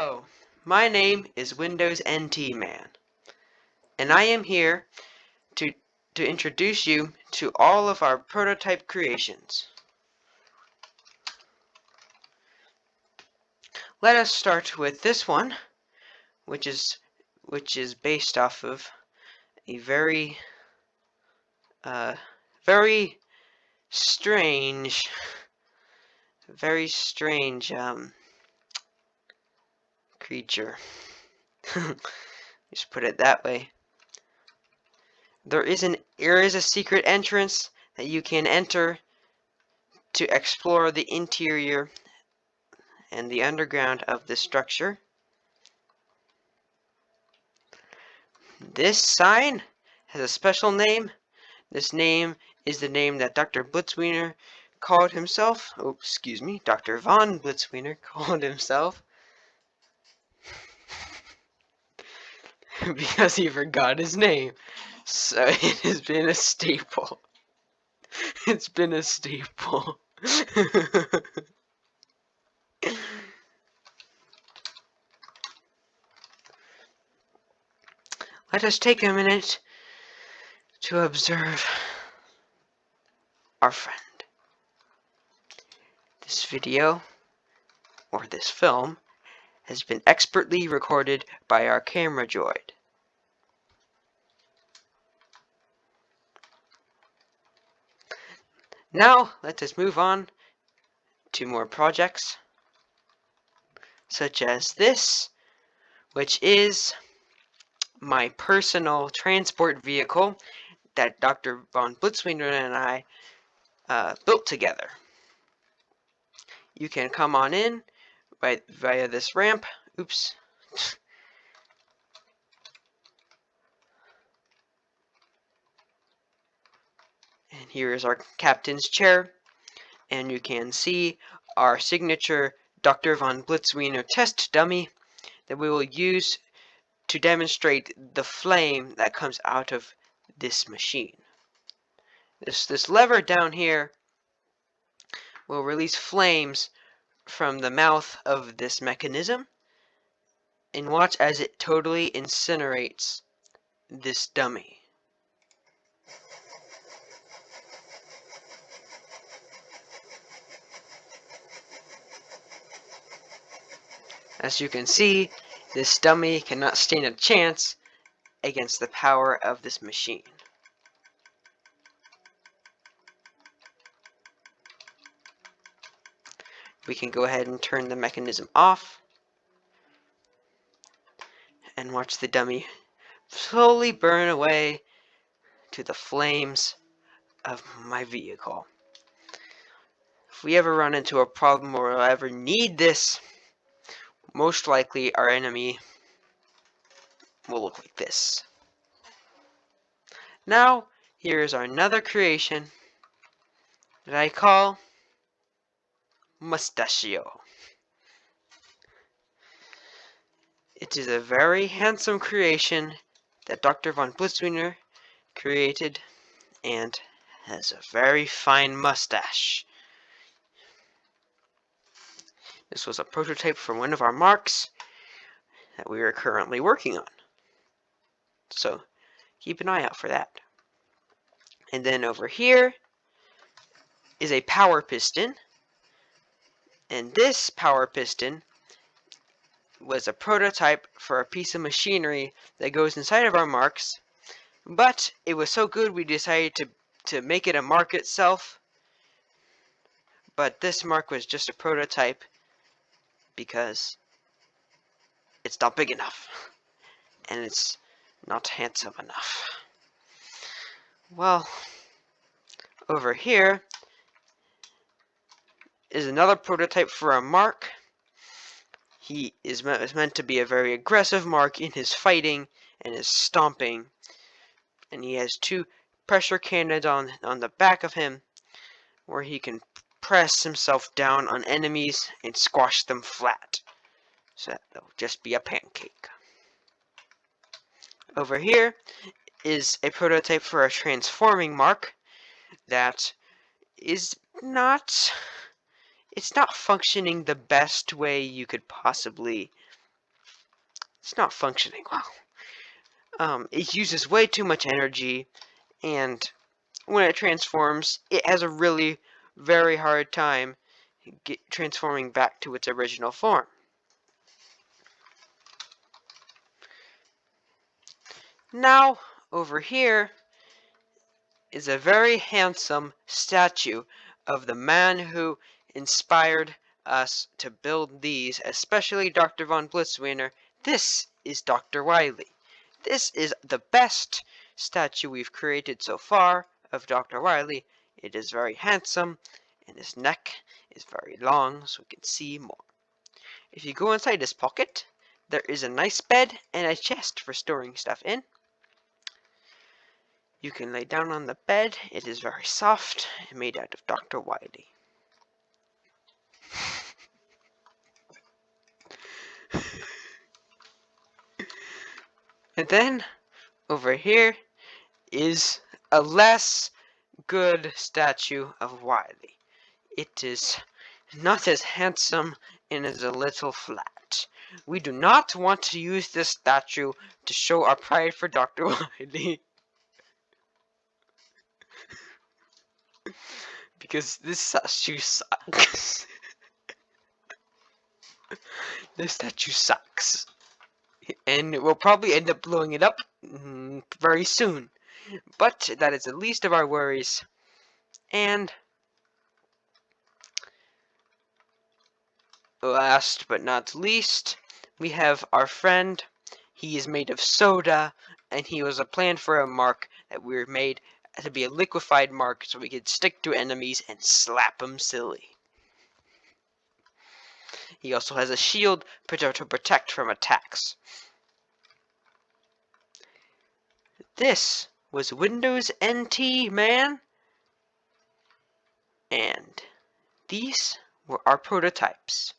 Hello, my name is Windows NT Man, and I am here to introduce you to all of our prototype creations. Let us start with this one, which is based off of a very strange, creature. Just put it that way. There is a secret entrance that you can enter to explore the interior and the underground of this structure. This sign has a special name. This name is the name that Dr. Blitzwiener called himself. Oh, excuse me, Dr. von Blitzwiener called himself. Because he forgot his name. So it has been a staple. It's been a staple. Let us take a minute to observe our friend. This video, or this film, has been expertly recorded by our camera droid. Now, let us move on to more projects, such as this, which is my personal transport vehicle that Dr. von Blitzwiener and I built together. You can come on in via this ramp. Oops. And here is our captain's chair. And you can see our signature Dr. von Blitzwiener test dummy that we will use to demonstrate the flame that comes out of this machine. This lever down here will release flames from the mouth of this mechanism, and watch as it totally incinerates this dummy. As you can see, this dummy cannot stand a chance against the power of this machine. We can go ahead and turn the mechanism off and watch the dummy slowly burn away to the flames of my vehicle. If we ever run into a problem or we'll ever need this, most likely our enemy will look like this. Now, here is our another creation that I call Mustachio. It is a very handsome creation that Dr. von Blitzwiener created and has a very fine mustache. This was a prototype for one of our marks that we are currently working on. So keep an eye out for that. And then over here is a power piston. And this power piston was a prototype for a piece of machinery that goes inside of our marks. But it was so good we decided to make it a mark itself. But this mark was just a prototype because it's not big enough. And it's not handsome enough. Well, over here is another prototype for a mark. He is meant to be a very aggressive mark in his fighting and his stomping. And he has two pressure cannons on the back of him where he can press himself down on enemies and squash them flat. So that'll just be a pancake. Over here is a prototype for a transforming mark that is not functioning the best way you could possibly it's not functioning well. It uses way too much energy, and when it transforms, it has a really very hard time transforming back to its original form. Now, over here is a very handsome statue of the man who inspired us to build these, especially Dr. von Blitzwiener. This is Dr. Wily. This is the best statue we've created so far of Dr. Wily. It is very handsome, and his neck is very long, so we can see more. If you go inside his pocket, there is a nice bed and a chest for storing stuff in. You can lay down on the bed. It is very soft and made out of Dr. Wily. And then, over here, is a less good statue of Wily. It is not as handsome and is a little flat. We do not want to use this statue to show our pride for Dr. Wily. Because this statue sucks. This statue sucks. And we'll probably end up blowing it up very soon. But that is the least of our worries. And last but not least, we have our friend. He is made of soda, and he was a plan for a mark that we made to be a liquefied mark so we could stick to enemies and slap them silly. He also has a shield to protect from attacks. This was Windows NT, man. And these were our prototypes.